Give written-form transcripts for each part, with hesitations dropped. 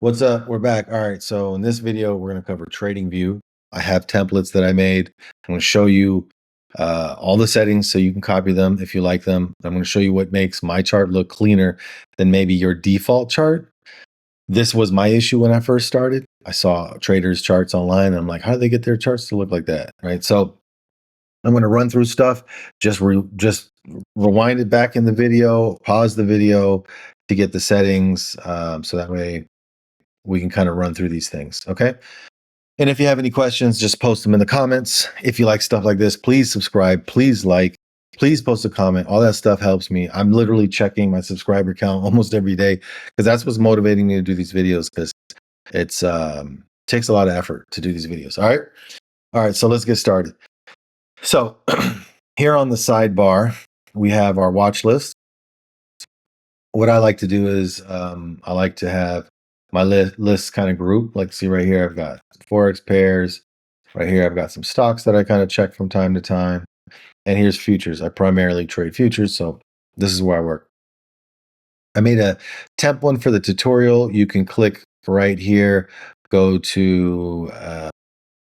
What's up? We're back. All right. So in this video, we're going to cover TradingView. I have templates that I made. I'm going to show you all the settings so you can copy them if you like them. I'm going to show you what makes my chart look cleaner than maybe your default chart. This was my issue when I first started. I saw traders' charts online. And I'm like, how do they get their charts to look like that? Right. So I'm going to run through stuff. Just rewind it back in the video, pause the video to get the settings, so that way we can kind of run through these things. Okay. And if you have any questions, just post them in the comments. If you like stuff like this, please subscribe, please like, please post a comment. All that stuff helps me. I'm literally checking my subscriber count almost every day because that's what's motivating me to do these videos, because it's takes a lot of effort to do these videos. All right. All right. So let's get started. So here on the sidebar, we have our watch list. What I like to do is I like to have my list kind of group. Like, see right here, I've got Forex pairs. Right here, I've got some stocks that I kind of check from time to time. And here's futures. I primarily trade futures, so this is where I work. I made a temp one for the tutorial. You can click right here, go to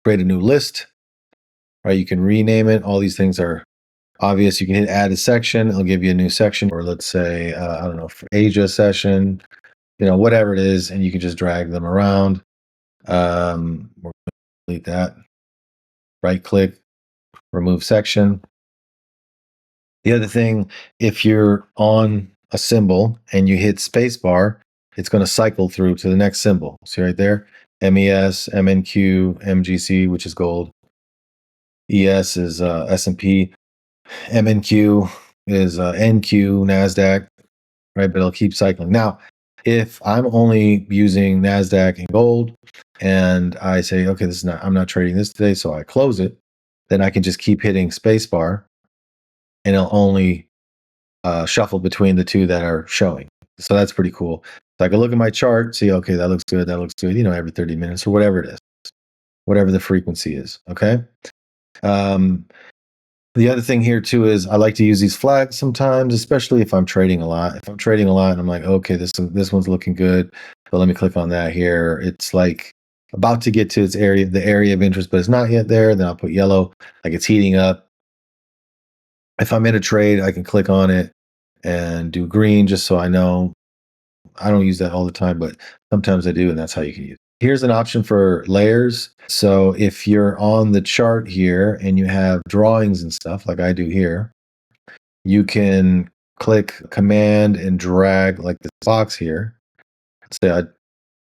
create a new list. Right, you can rename it. All these things are obvious. You can hit add a section. It'll give you a new section, or let's say, I don't know, for Asia session, whatever it is, and you can just drag them around. We're going to delete that. Right click, remove section. The other thing, if you're on a symbol and you hit spacebar, it's going to cycle through to the next symbol. See right there? MES, MNQ, MGC, which is gold. ES is S&P. MNQ is NQ, NASDAQ, right? But it'll keep cycling. Now, if I'm only using NASDAQ and gold, and I say, okay, I'm not trading this today, so I close it, then I can just keep hitting spacebar, and it'll only shuffle between the two that are showing. So that's pretty cool. So I can look at my chart, see, okay, that looks good, every 30 minutes or whatever it is, whatever the frequency is, okay? The other thing here too is I like to use these flags sometimes, especially if I'm trading a lot. If I'm trading a lot and I'm like, okay, this one's looking good, but let me click on that here. It's like about to get to the area of interest, but it's not yet there. Then I'll put yellow, like it's heating up. If I'm in a trade, I can click on it and do green just so I know. I don't use that all the time, but sometimes I do, and that's how you can use it. Here's an option for layers. So if you're on the chart here and you have drawings and stuff like I do here, you can click command and drag like this box here. Say I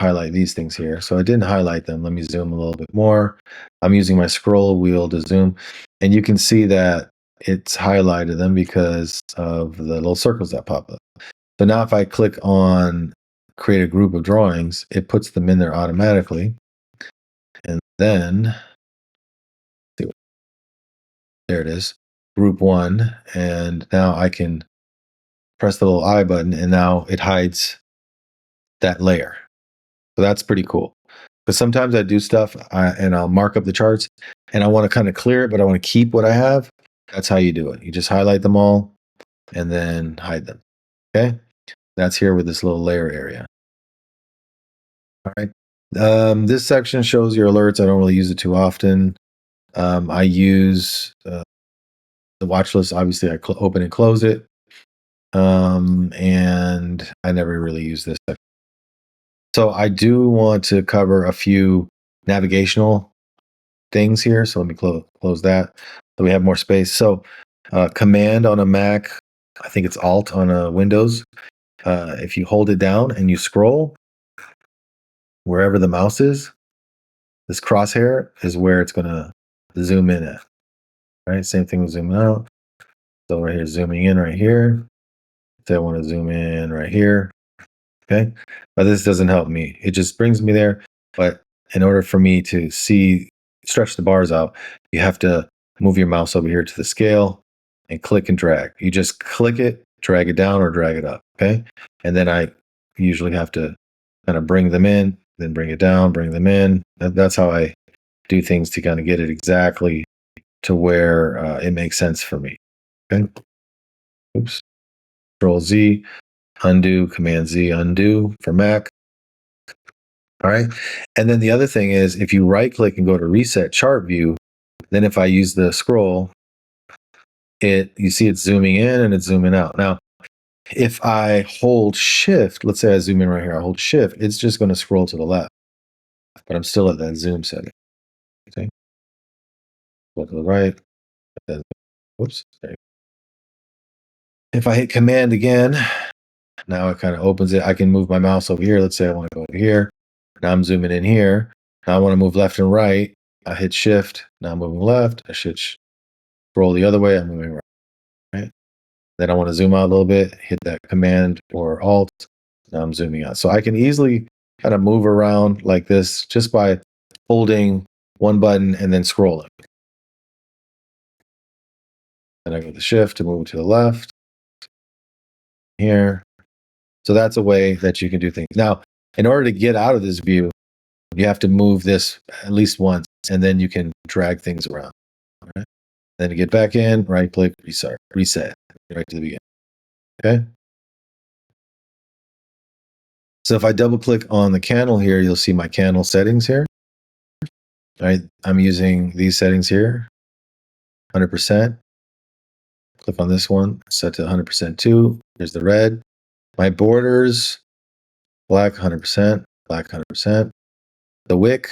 highlight these things here. So I didn't highlight them. Let me zoom a little bit more. I'm using my scroll wheel to zoom, and you can see that it's highlighted them because of the little circles that pop up. So now if I click on create a group of drawings, it puts them in there automatically. And then, there it is, group one. And now I can press the little I button, and now it hides that layer. So that's pretty cool. But sometimes I do stuff and I'll mark up the charts and I want to kind of clear it, but I want to keep what I have. That's how you do it. You just highlight them all and then hide them. Okay. That's here with this little layer area. All right. This section shows your alerts. I don't really use it too often. I use the watch list. Obviously, I open and close it. And I never really use this section. So I do want to cover a few navigational things here. So let me close that so we have more space. So command on a Mac, I think it's Alt on a Windows. If you hold it down and you scroll, wherever the mouse is, this crosshair is where it's going to zoom in at. Right? Same thing with zooming out. So right here, zooming in right here. Say I want to zoom in right here. Okay. But this doesn't help me. It just brings me there. But in order for me to stretch the bars out, you have to move your mouse over here to the scale and click and drag. You just click it, drag it down or drag it up. Okay. And then I usually have to kind of bring them in, then bring it down, bring them in. That's how I do things to kind of get it exactly to where it makes sense for me. Okay. Oops. Control Z, undo, Command Z, undo for Mac. All right. And then the other thing is if you right click and go to reset chart view, then if I use the scroll, you see it's zooming in and it's zooming out. Now, if I hold shift, let's say I zoom in right here, I hold shift, it's just going to scroll to the left, but I'm still at that zoom setting. Okay. Go to the right. Whoops. If I hit command again, now it kind of opens it. I can move my mouse over here. Let's say I want to go over here. Now I'm zooming in here. Now I want to move left and right. I hit shift. Now I'm moving left. I should scroll the other way. I'm moving right. Right. Then I want to zoom out a little bit, hit that command or alt. Now I'm zooming out. So I can easily kind of move around like this just by holding one button and then scrolling. Then I go to shift to move to the left here. So that's a way that you can do things. Now, in order to get out of this view, you have to move this at least once, and then you can drag things around. Right? Then to get back in, right click, reset, right to the beginning. Okay. So if I double click on the candle here, you'll see my candle settings here. All right. I'm using these settings here, 100%. Click on this one, set to 100% too. There's the red. My borders, black 100%, black 100%. The wick,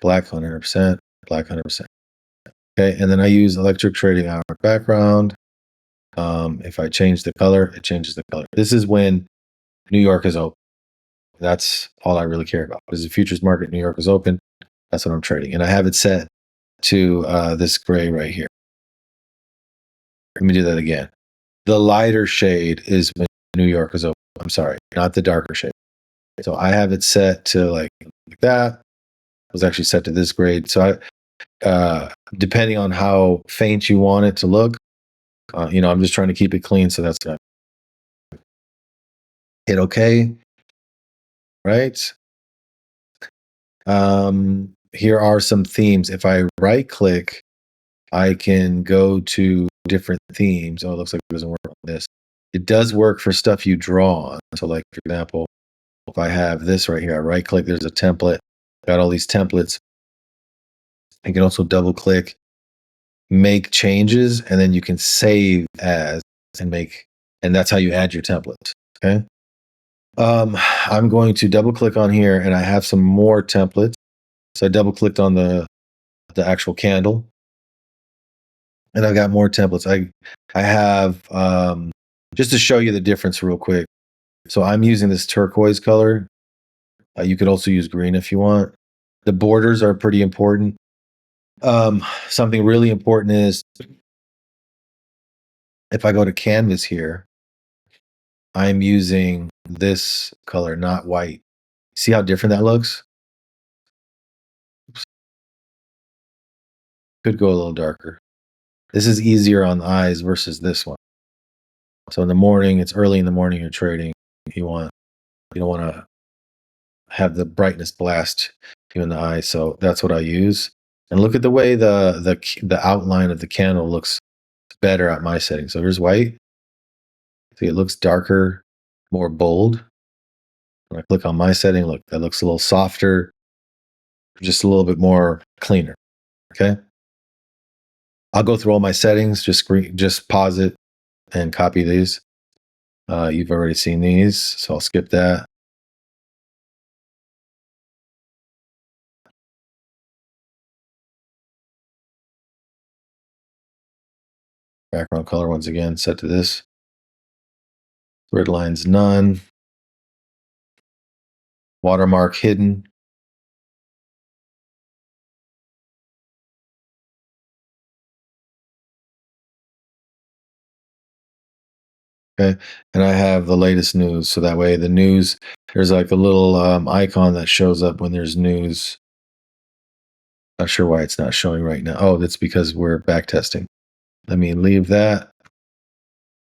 black 100%, black 100%. Okay, and then I use electric trading hour background. If I change the color, it changes the color. This is when New York is open. That's all I really care about. Is the futures market New York is open? That's what I'm trading, and I have it set to this gray right here. Let me do that again. The lighter shade is when New York is open. I'm sorry, not the darker shade. So I have it set to like that. It was actually set to this grade. So depending on how faint you want it to look, I'm just trying to keep it clean. So that's good. Hit OK. Right. Here are some themes. If I right click, I can go to different themes. Oh, it looks like it doesn't work on this. It does work for stuff you draw on. So like, for example, if I have this right here, I right click, there's a template, got all these templates. I can also double click, make changes, and then you can save as and that's how you add your templates. Okay. I'm going to double click on here and I have some more templates. So I double clicked on the actual candle and I've got more templates. I have, just to show you the difference real quick. So I'm using this turquoise color. You could also use green if you want. The borders are pretty important. Something really important is if I go to canvas here, I'm using this color, not white. See how different that looks? Oops. Could go a little darker. This is easier on the eyes versus this one. So in the morning, it's early in the morning, you're trading. You don't want to have the brightness blast you in the eye. So that's what I use. And look at the way the outline of the candle looks better at my setting. So here's white. See, it looks darker, more bold. When I click on my setting, look, that looks a little softer, just a little bit more cleaner. Okay. I'll go through all my settings, just pause it and copy these. You've already seen these, so I'll skip that. Background color, once again, set to this. Grid lines, none. Watermark hidden. Okay. And I have the latest news. So that way the news, there's like a little icon that shows up when there's news. Not sure why it's not showing right now. Oh, that's because we're back testing. Let me leave that.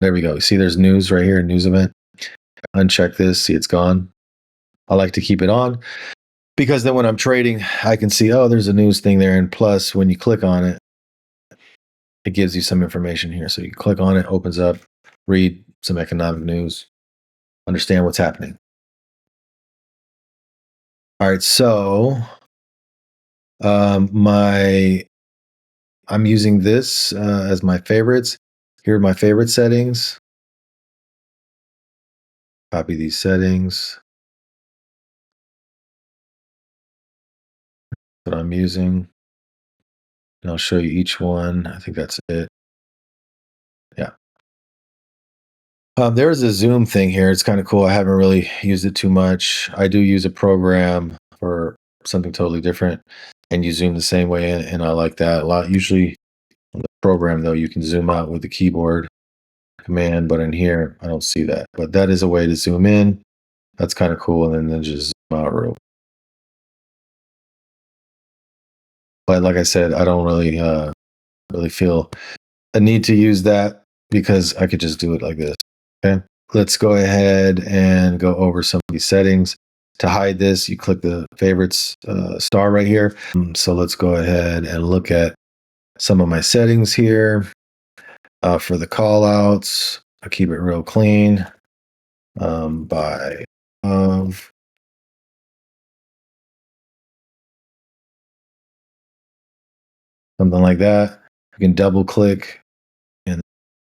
There we go. See, there's news right here, news event. Uncheck this. See, it's gone. I like to keep it on because then when I'm trading, I can see, oh, there's a news thing there. And plus, when you click on it, it gives you some information here. So you click on it, opens up, read some economic news, understand what's happening. All right, so my I'm using this as my favorites. Here are my favorite settings. Copy these settings that I'm using. And I'll show you each one. I think that's it. Yeah. There's a zoom thing here. It's kind of cool. I haven't really used it too much. I do use a program for something totally different, and you zoom the same way, and I like that a lot. Usually, on the program though, you can zoom out with the keyboard command, but in here, I don't see that. But that is a way to zoom in. That's kind of cool, and then just zoom out real. But like I said, I don't really feel a need to use that because I could just do it like this. Okay. Let's go ahead and go over some of these settings. To hide this, you click the favorites star right here. So let's go ahead and look at some of my settings here. For the call outs, I keep it real clean by of something like that. You can double click and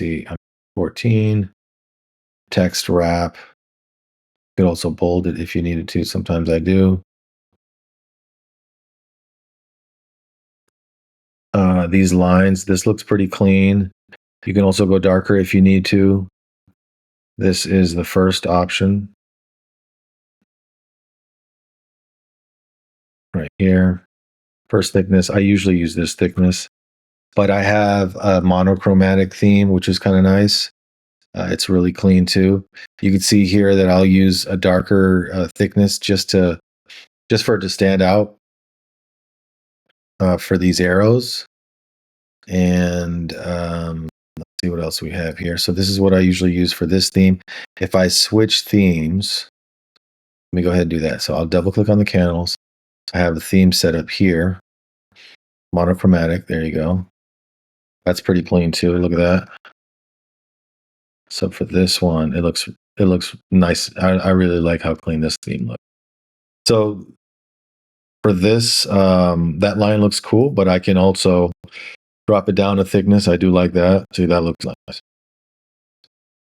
see I'm 14 text wrap. You could also bold it if you needed to. Sometimes I do. These lines, this looks pretty clean. You can also go darker if you need to. This is the first option right here. First thickness, I usually use this thickness, but I have a monochromatic theme, which is kind of nice. It's really clean too. You can see here that I'll use a darker thickness just for it to stand out for these arrows. And let's see what else we have here. So this is what I usually use for this theme. If I switch themes, let me go ahead and do that. So I'll double click on the candles. I have a theme set up here, monochromatic. There you go. That's pretty clean too. Look at that. So for this one, it looks nice. I really like how clean this theme looks. So for this, that line looks cool, but I can also drop it down a thickness. I do like that. See, that looks nice.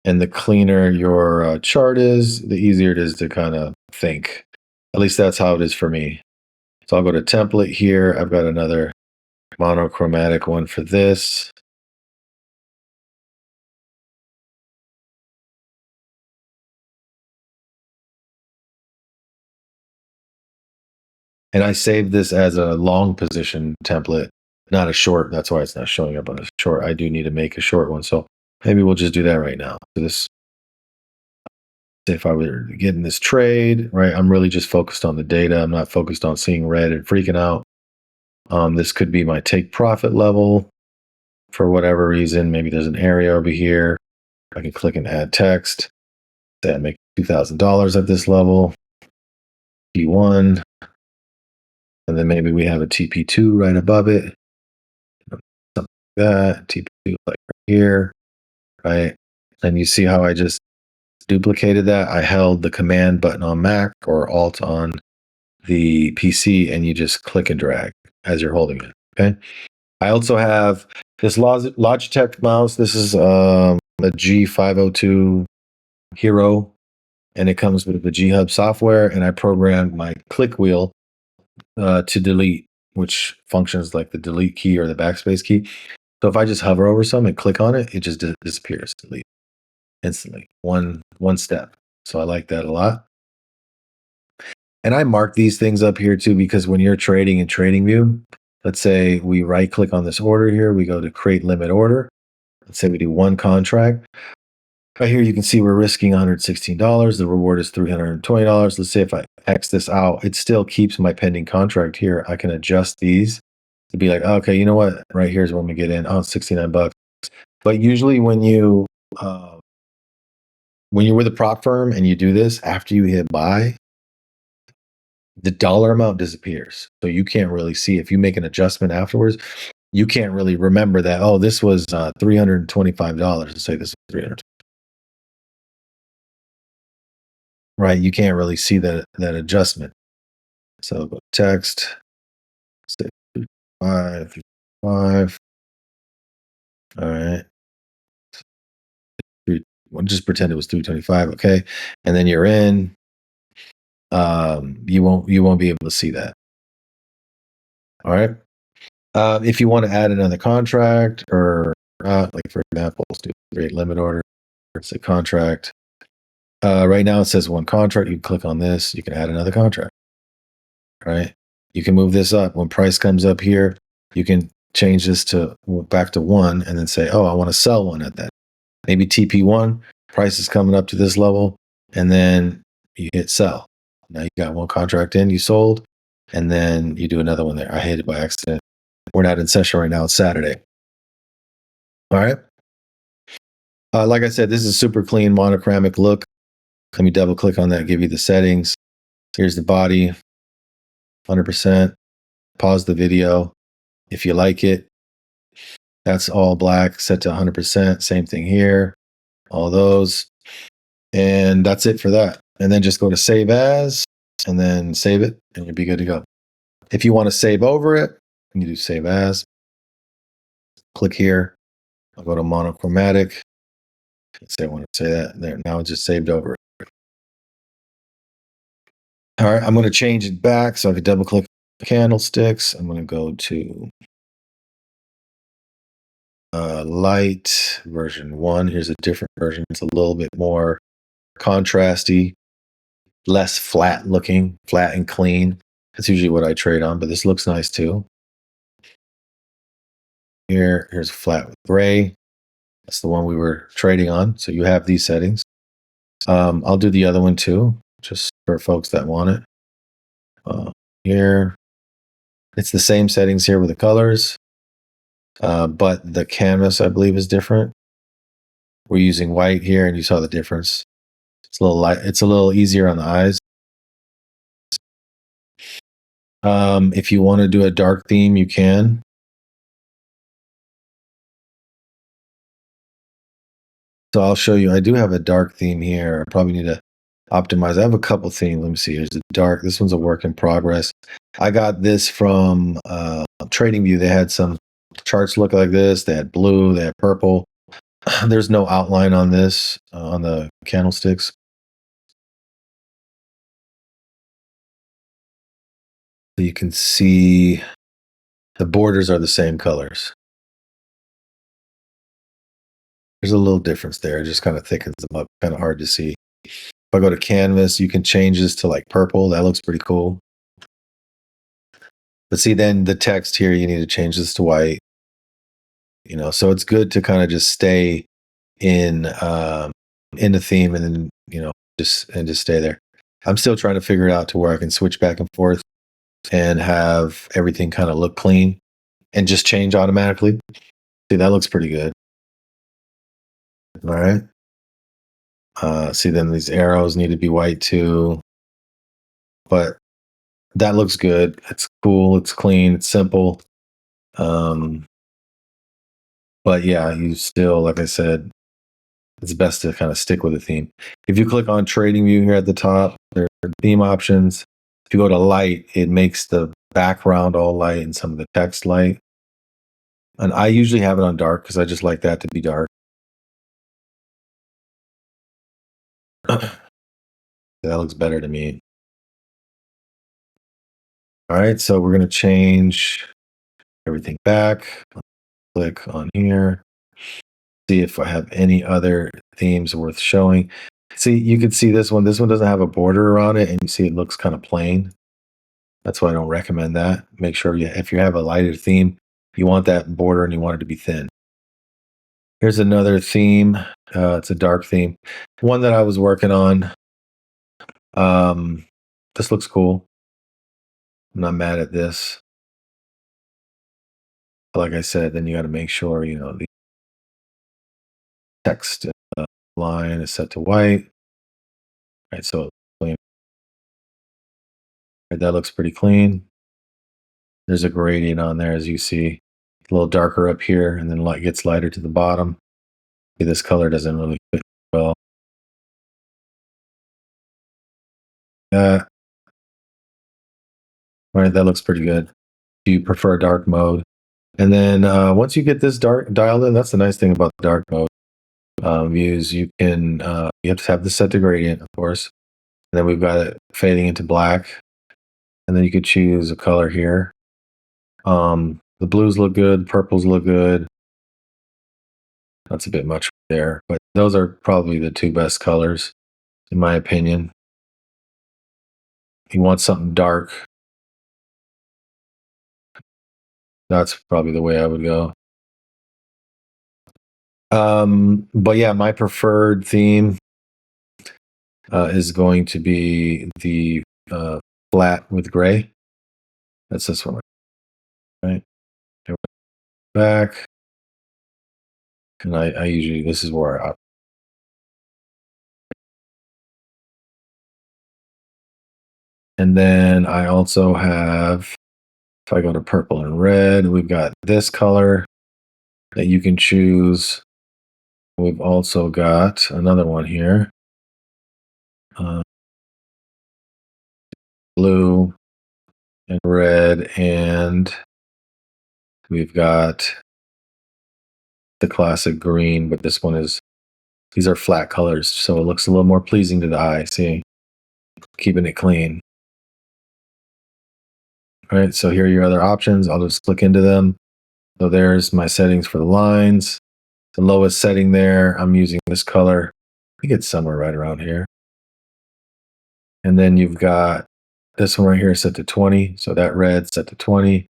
And the cleaner your chart is, the easier it is to kind of think. At least that's how it is for me. So I'll go to template here. I've got another monochromatic one for this. And I saved this as a long position template, not a short. That's why it's not showing up on a short. I do need to make a short one. So maybe we'll just do that right now. So this, if I were to get in this trade, right, I'm really just focused on the data. I'm not focused on seeing red and freaking out. This could be my take profit level for whatever reason. Maybe there's an area over here. I can click and add text. Say I make $2,000 at this level. P1. And then maybe we have a TP2 right above it. Something like that. TP2 like right here. Right. And you see how I just duplicated that? I held the command button on Mac or Alt on the PC, and you just click and drag as you're holding it. Okay. I also have this Logitech mouse. This is a G502 Hero, and it comes with the G Hub software. And I programmed my click wheel to delete, which functions like the delete key or the backspace key. So if I just hover over something and click on it, it just disappears, delete instantly. One step. So I like that a lot. And I mark these things up here too, because when you're trading in TradingView, let's say we right click on this order here, we go to create limit order. Let's say we do one contract. Right here, you can see we're risking $116. The reward is $320. Let's say if I X this out, it still keeps my pending contract here. I can adjust these to be like, okay, you know what? Right here is when we get in. Oh, it's 69 bucks. But usually when you're with a prop firm and you do this, after you hit buy, the dollar amount disappears. So you can't really see. If you make an adjustment afterwards, you can't really remember that, oh, this was $325. Let's say this is 300. Right? You can't really see that adjustment. So go text, say 5. All right. We'll just pretend it was 325. Okay. And then you're in. You won't be able to see that. All right. If you want to add another contract or like for example, let's do rate limit order. It's a contract. Right now it says one contract. You can click on this. You can add another contract. Right. You can move this up when price comes up here. You can change this to back to one and then say, oh, I want to sell one at that. Maybe TP1 price is coming up to this level, and then you hit sell. Now you got one contract in, you sold, and then you do another one there. I hit it by accident. We're not in session right now. It's Saturday. All right. Like I said, this is a super clean monochromic look. Let me double click on that, give you the settings. Here's the body, 100%. Pause the video if you like it. That's all black, set to 100%. Same thing here, all those. And that's it for that. And then just go to save as, and then save it, and you'll be good to go. If you want to save over it, you do save as. Click here. I'll go to monochromatic. Let's say I want to say that there. Now it's just saved over. All right, I'm going to change it back. So I can double click candlesticks. I'm going to go to light version 1. Here's a different version. It's a little bit more contrasty, less flat looking, flat and clean. That's usually what I trade on, but this looks nice too. Here's flat with gray. That's the one we were trading on. So you have these settings. I'll do the other one too, just for folks that want it. Here, it's the same settings here with the colors, but the canvas, I believe, is different. We're using white here, and you saw the difference. It's a little light. It's a little easier on the eyes. If you want to do a dark theme, you can. So I'll show you. I do have a dark theme here. I probably need to optimize. I have a couple themes. Let me see. Here's the dark. This one's a work in progress. I got this from TradingView. They had some charts look like this. They had blue. They had purple. There's no outline on this on the candlesticks. So you can see the borders are the same colors. There's a little difference there. It just kind of thickens them up. Kind of hard to see. If I go to canvas, you can change this to like purple. That looks pretty cool. But see, then the text here, you need to change this to white. So it's good to kind of just stay in the theme, and then just stay there. I'm still trying to figure it out to where I can switch back and forth and have everything kind of look clean and just change automatically. See, that looks pretty good. All right. See, then these arrows need to be white too, but that looks good. It's cool. It's clean. It's simple. But yeah, you still, like I said, it's best to kind of stick with a theme. If you click on TradingView here at the top, there are theme options. If you go to light, it makes the background all light and some of the text light. And I usually have it on dark because I just like that to be dark. That looks better to me. All right, so we're going to change everything back. Click on here. See if I have any other themes worth showing. See, you can see this one. This one doesn't have a border around it, and you see it looks kind of plain. That's why I don't recommend that. Make sure if you have a lighter theme, you want that border and you want it to be thin. Here's another theme. It's a dark theme. One that I was working on. This looks cool. I'm not mad at this. But like I said, then you got to make sure, the text line is set to white. Right, so clean. Right, that looks pretty clean. There's a gradient on there, as you see. A little darker up here, and then light gets lighter to the bottom. See, this color doesn't really fit well. All right, that looks pretty good. Do you prefer dark mode? And then once you get this dark dialed in, that's the nice thing about the dark mode views. You can you have to have this set to gradient, of course. And then we've got it fading into black, and then you could choose a color here. The blues look good, purples look good. That's a bit much there, but those are probably the two best colors, in my opinion. If you want something dark, that's probably the way I would go. But yeah, my preferred theme is going to be the flat with gray. That's this one, right? Back, and I usually, this is where I, and then I also have, if I go to purple and red, we've got this color that you can choose. We've also got another one here, uh, blue and red, and we've got the classic green, but this one is, these are flat colors, so it looks a little more pleasing to the eye. See, keeping it clean. All right, so here are your other options. I'll just click into them. So there's my settings for the lines. The lowest setting there, I'm using this color. I think it's somewhere right around here. And then you've got this one right here set to 20. So that red set to 20.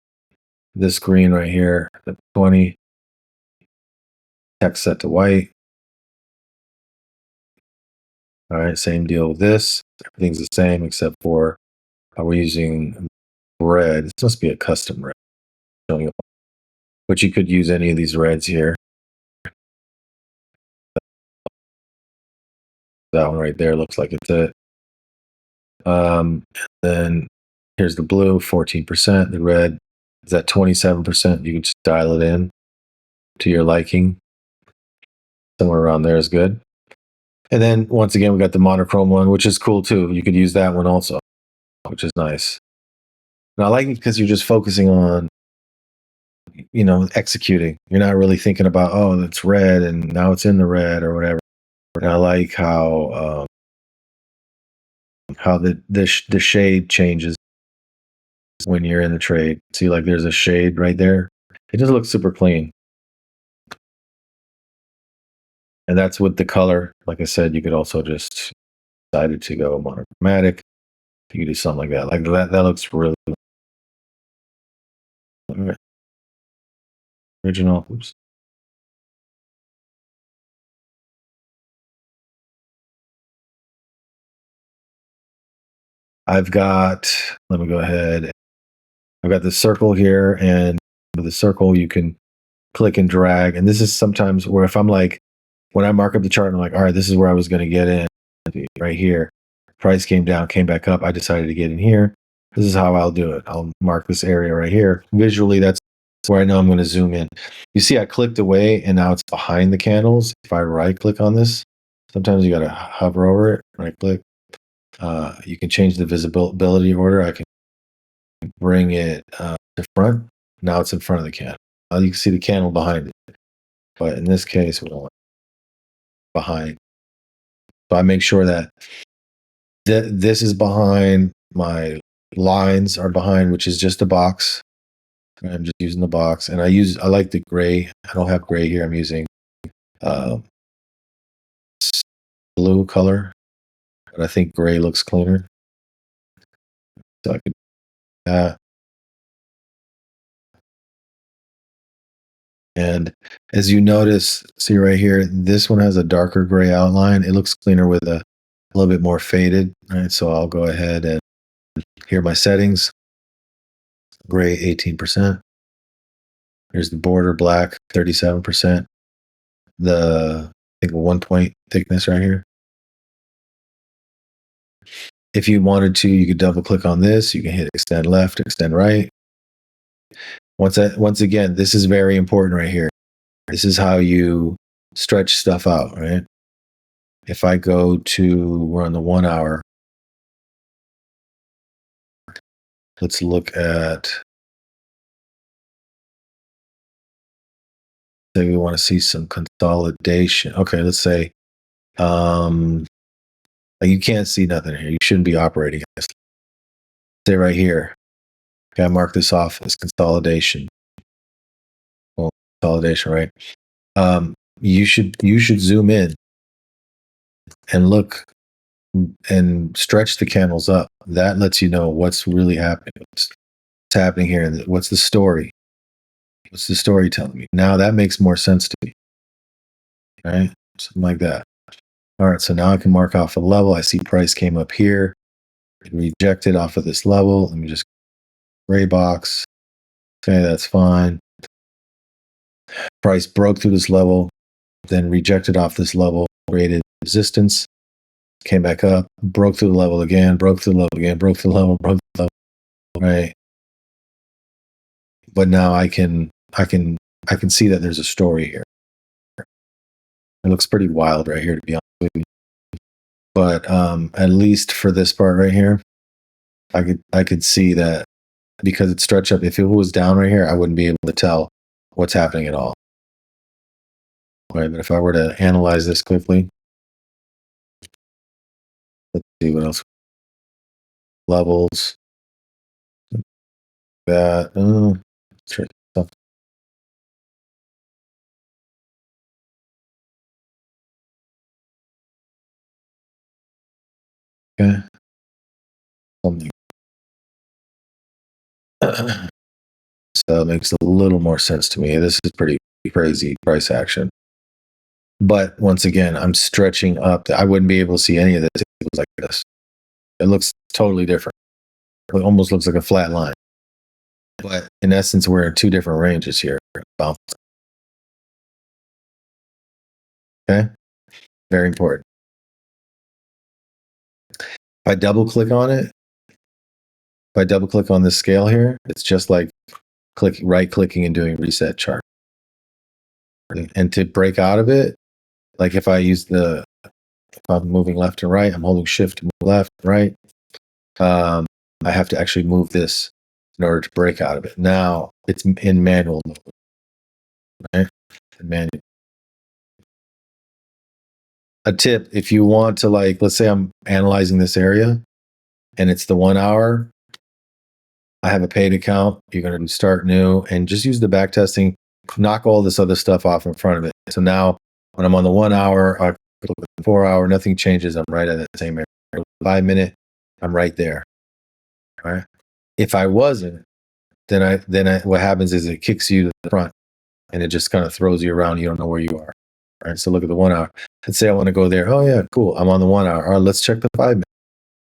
This green right here at 20. Text set to white. All right, same deal with this. Everything's the same except for we're using red. This must be a custom red. But you could use any of these reds here. That one right there looks like it's it. Then here's the blue, 14%. The red is at 27%. You can just dial it in to your liking. Somewhere around there is good. And then once again, we got the monochrome one, which is cool too. You could use that one also, which is nice. And I like it because you're just focusing on, executing. You're not really thinking about, oh, it's red and now it's in the red or whatever. And I like how the shade changes when you're in the trade. See, like there's a shade right there. It just looks super clean. And that's with the color. Like I said, you could also just decide to go monochromatic. You could do something like that. Like that looks really original. Oops. Let me go ahead. I've got the circle here, and with the circle, you can click and drag. And this is sometimes where if I'm like, when I mark up the chart, I'm like, all right, this is where I was going to get in right here. Price came down, came back up. I decided to get in here. This is how I'll do it. I'll mark this area right here. Visually, that's where I know I'm going to zoom in. You see, I clicked away and now it's behind the candles. If I right click on this, sometimes you got to hover over it, right click. You can change the visibility order. I can bring it to front. Now it's in front of the candle. Now you can see the candle behind it. But in this case, we don't want behind. So I make sure that this is behind, my lines are behind, which is just a box. I'm just using the box, and I like the gray. I don't have gray here. I'm using uh, blue color, but I think gray looks cleaner. So I could do that. And as you notice, see right here, this one has a darker gray outline. It looks cleaner with a little bit more faded. All right, so I'll go ahead and here are my settings. Gray 18%. Here's the border, black 37%. I think 1 point thickness right here. If you wanted to, you could double click on this. You can hit extend left, extend right. Once again, this is very important right here. This is how you stretch stuff out, right? If I go to, we're on the 1 hour. Let's look at, say we want to see some consolidation. Okay, let's say like you can't see nothing here. You shouldn't be operating. Say right here. Okay, I mark this off as consolidation. Well, consolidation, right? You should zoom in and look and stretch the candles up. That lets you know what's really happening. What's happening here? What's the story? What's the story telling me? Now that makes more sense to me, right? Something like that. All right, so now I can mark off a level. I see price came up here, rejected off of this level. Let me just gray box. Okay, that's fine. Price broke through this level, then rejected off this level, created resistance, came back up, broke through the level again, broke through the level again, broke through the level, broke through the level, right? But now I can see that there's a story here. It looks pretty wild right here, to be honest with you. But at least for this part right here, I could see that because it's stretched up. If it was down right here, I wouldn't be able to tell what's happening at all. Right, but if I were to analyze this quickly, let's see what else. Levels. That. Okay. Something. So it makes a little more sense to me. This is pretty crazy price action. But once again, I'm stretching up. I wouldn't be able to see any of this if it was like this. It looks totally different. It almost looks like a flat line. But in essence, we're in two different ranges here. Okay? Very important. If I double click on it, if I double click on this scale here, it's just like right clicking and doing reset chart. And to break out of it, like if I'm moving left and right, I'm holding shift to move left, right. I have to actually move this in order to break out of it. Now it's in manual mode, right? Manual. A tip, if you want to, like, let's say I'm analyzing this area and it's the 1 hour, I have a paid account. You're going to start new and just use the back testing, knock all this other stuff off in front of it. So now when I'm on the 1 hour, I look at the 4 hour, nothing changes. I'm right at the same area. 5 minute, I'm right there. Right. If I wasn't, then what happens is it kicks you to the front and it just kind of throws you around. You don't know where you are. Right. So look at the 1 hour. Let's say I want to go there. Oh yeah, cool. I'm on the 1 hour. All right, let's check the 5 minute.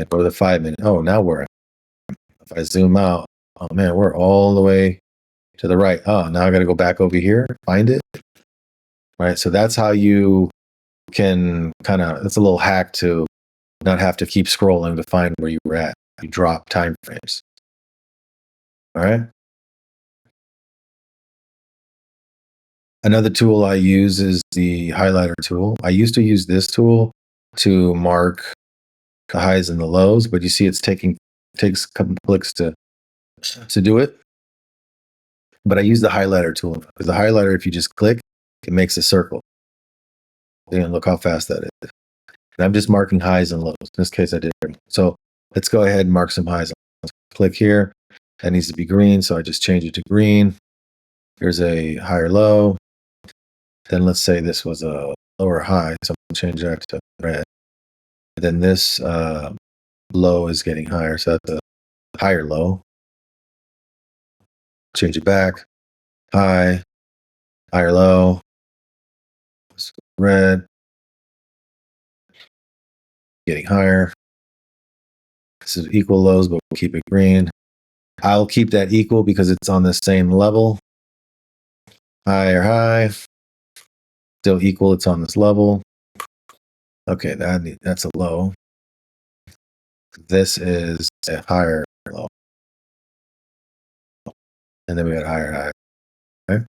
Go to the 5 minute. Oh, now we're at. If I zoom out, oh man, we're all the way to the right. Oh, now I got to go back over here, find it. Right. So that's how you can it's a little hack to not have to keep scrolling to find where you were at. You drop time frames. All right. Another tool I use is the highlighter tool. I used to use this tool to mark the highs and the lows, but you see it's takes a couple clicks to do it. But I use the highlighter tool because the highlighter, if you just click, it makes a circle. And look how fast that is. And I'm just marking highs and lows. In this case, I did. So let's go ahead and mark some highs. Click here. That needs to be green, so I just change it to green. Here's a higher low. Then let's say this was a lower high, so I'm going to change that to red. Then this low is getting higher, so that's a higher low. Change it back. High, higher low. Red. Getting higher. This is equal lows, but we'll keep it green. I'll keep that equal because it's on the same level. Higher high. Still equal, it's on this level. Okay, that's a low. This is a higher low. And then we got higher high. Okay?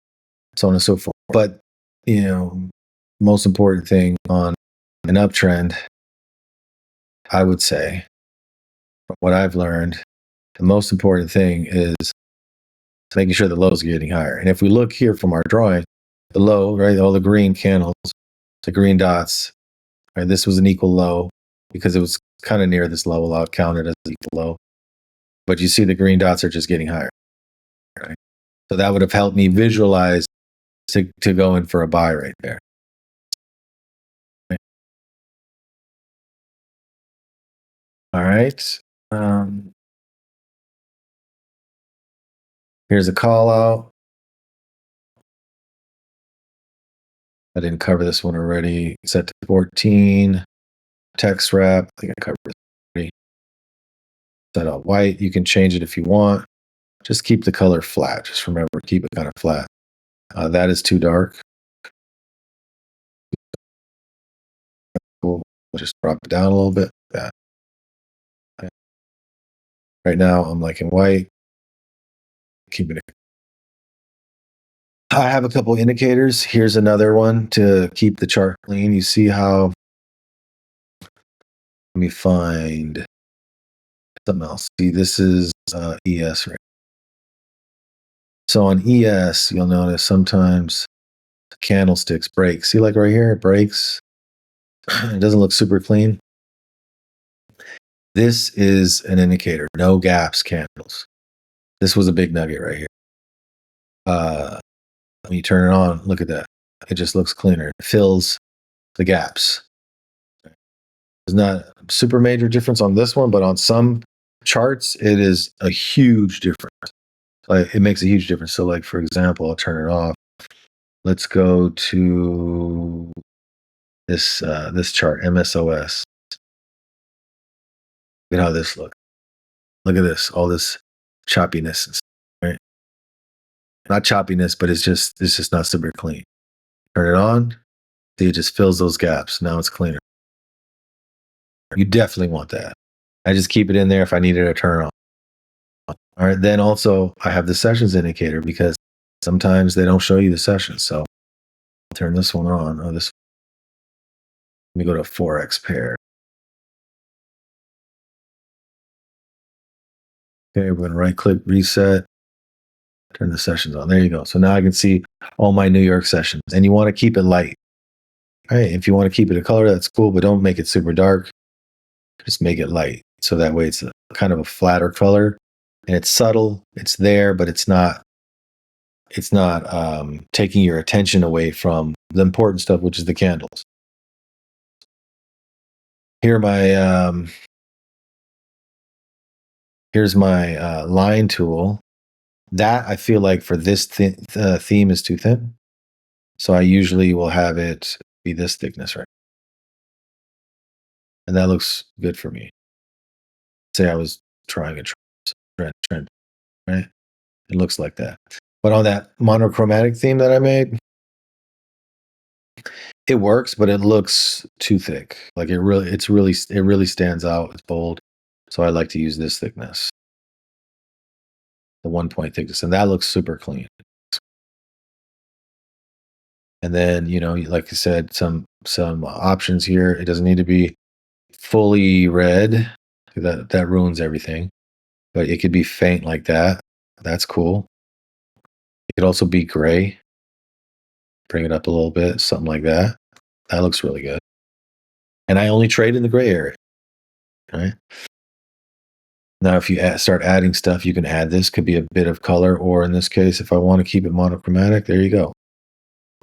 So on and so forth. But, most important thing on an uptrend, I would say, from what I've learned, the most important thing is making sure the lows are getting higher. And if we look here from our drawing, the low, right, all the green candles, the green dots, right, this was an equal low because it was kind of near this level. I'll count it as equal low. But you see the green dots are just getting higher, right? So that would have helped me visualize to go in for a buy right there. All right. Here's a call out. I didn't cover this one already. Set to 14. Text wrap. I think I covered this already. Set up white. You can change it if you want. Just keep the color flat. Just remember, keep it kind of flat. That is too dark. Cool. We'll just drop it down a little bit. Yeah. Okay. Right now, I'm liking white. Keeping it. I have a couple indicators. Here's another one to keep the chart clean. You see how, let me find something else. See, this is ES, right? So on ES, you'll notice sometimes the candlesticks break. See, like right here, it breaks. It doesn't look super clean. This is an indicator, no gaps candles. This was a big nugget right here. When you turn it on, look at that. It just looks cleaner. It fills the gaps. There's not a super major difference on this one, but on some charts, it is a huge difference. Like, it makes a huge difference. So, like, for example, I'll turn it off. Let's go to this this chart, MSOS. Look at how this looks. Look at this, all this choppiness, right? Not choppiness, but it's just not super clean. Turn it on, see, it just fills those gaps. Now it's cleaner. You definitely want that. I just keep it in there if I needed to turn it on. All right, then also I have the sessions indicator because sometimes they don't show you the sessions. So I'll turn this one on. Oh, this. Let me go to Forex pair. Okay, we're gonna right click, reset, turn the sessions on. There you go. So now I can see all my New York sessions. And you want to keep it light. All right, if you want to keep it a color, that's cool, but don't make it super dark. Just make it light. So that way it's kind of a flatter color. And it's subtle, it's there, but it's not taking your attention away from the important stuff, which is the candles. Here my here's my line tool. That I feel like for this theme is too thin. So I usually will have it be this thickness, right? And that looks good for me. Say I was trying a trend, right? It looks like that. But on that monochromatic theme that I made, it works, but it looks too thick. Like it really stands out. It's bold. So I like to use this thickness, the 1 point thickness, and that looks super clean. And then, like I said, some options here. It doesn't need to be fully red. That ruins everything. But it could be faint like that. That's cool. It could also be gray. Bring it up a little bit, something like that. That looks really good. And I only trade in the gray area. Right. Now, if you start adding stuff, you can add this. Could be a bit of color, or in this case, if I want to keep it monochromatic, there you go.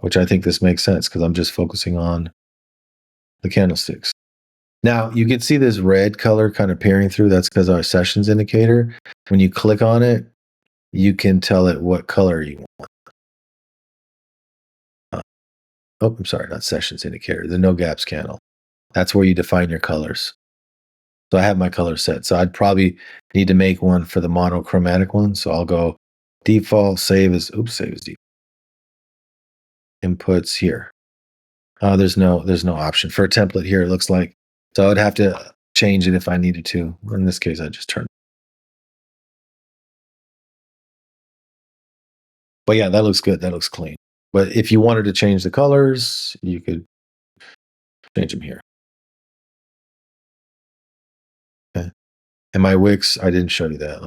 Which I think this makes sense because I'm just focusing on the candlesticks. Now, you can see this red color kind of peering through. That's because our sessions indicator. When you click on it, you can tell it what color you want. Oh, I'm sorry, not sessions indicator, the no gaps candle. That's where you define your colors. So I have my color set. So I'd probably need to make one for the monochromatic one. So I'll go default, save as default. Inputs here. There's no option for a template here. It looks like, so I'd have to change it if I needed to. In this case, I just turn. But yeah, that looks good. That looks clean. But if you wanted to change the colors, you could change them here. Okay. And my wicks, I didn't show you that.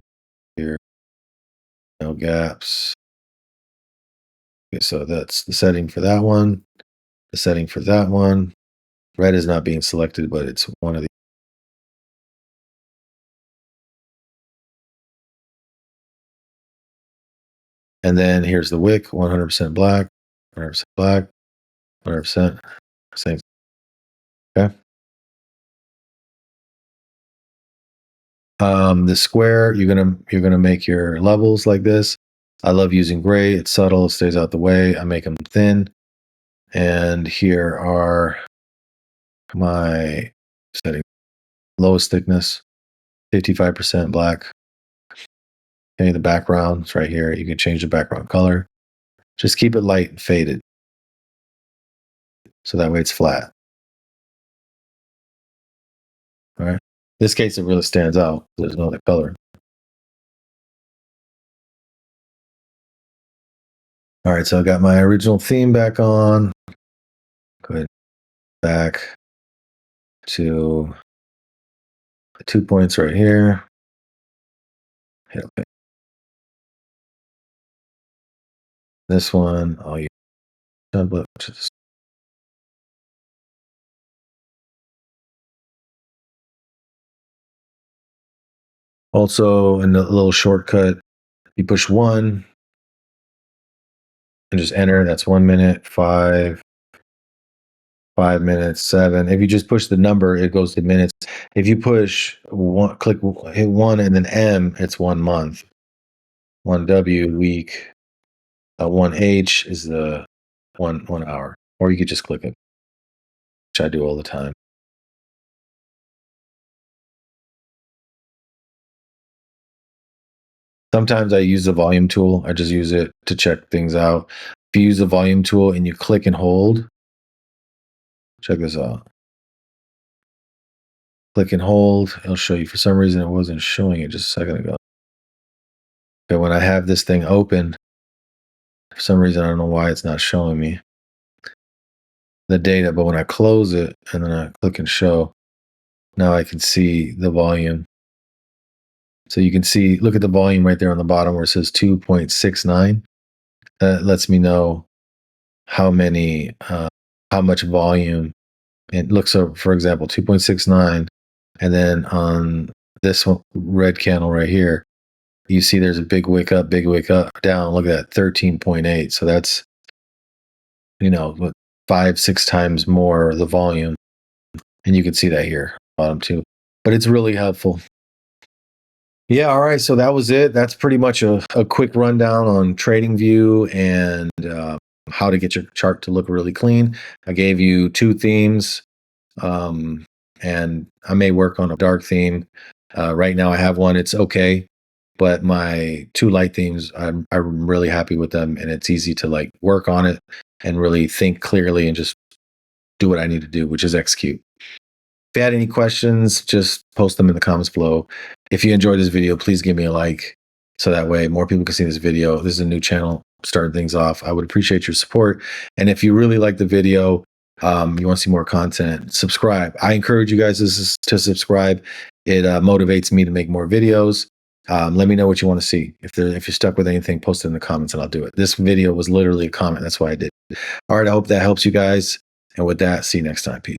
here. No gaps. Okay, so that's the setting for that one. The setting for that one. Red is not being selected, but it's one of the. And then here's the wick, 100% black, 100% black, 100%. Same. Okay. The square, you're gonna make your levels like this. I love using gray. It's subtle. It stays out the way. I make them thin. And here are my setting. Lowest thickness, 55% black. Okay, the background is right here. You can change the background color. Just keep it light and faded. So that way it's flat. All right. In this case, it really stands out. There's no other color. All right, so I got my original theme back on. Go ahead, back to the 2 points right here. Hit OK. This one, I'll use template, which is also in a little shortcut. You push 1 and just enter. That's 1 minute, 5 minutes, 7. If you just push the number, it goes to minutes. If you push one, hit 1 and then M, it's 1 month. 1W, week. 1H is the 1 hour. Or you could just click it, which I do all the time. Sometimes I use the volume tool. I just use it to check things out. If you use the volume tool and you click and hold, check this out. Click and hold, it'll show you. For some reason, it wasn't showing it just a second ago. Okay, when I have this thing open, for some reason, I don't know why it's not showing me the data, but when I close it and then I click and show, now I can see the volume. So you can see, look at the volume right there on the bottom where it says 2.69. That lets me know how much volume. It looks up, for example, 2.69. And then on this one, red candle right here, you see there's a big wick up, down. Look at that, 13.8. So that's, 5-6 times more the volume. And you can see that here, bottom too. But it's really helpful. Yeah, all right. So that was it. That's pretty much a quick rundown on TradingView and how to get your chart to look really clean. I gave you 2 themes, and I may work on a dark theme. Right now I have one. It's okay. But my 2 light themes, I'm really happy with them, and it's easy to work on it and really think clearly and just do what I need to do, which is execute. If you had any questions, just post them in the comments below. If you enjoyed this video, please give me a like so that way more people can see this video. This is a new channel starting things off. I would appreciate your support. And if you really like the video, you want to see more content, subscribe. I encourage you guys to subscribe. It motivates me to make more videos. Let me know what you want to see. If you're stuck with anything, post it in the comments and I'll do it. This video was literally a comment. That's why I did. All right. I hope that helps you guys. And with that, see you next time. Peace.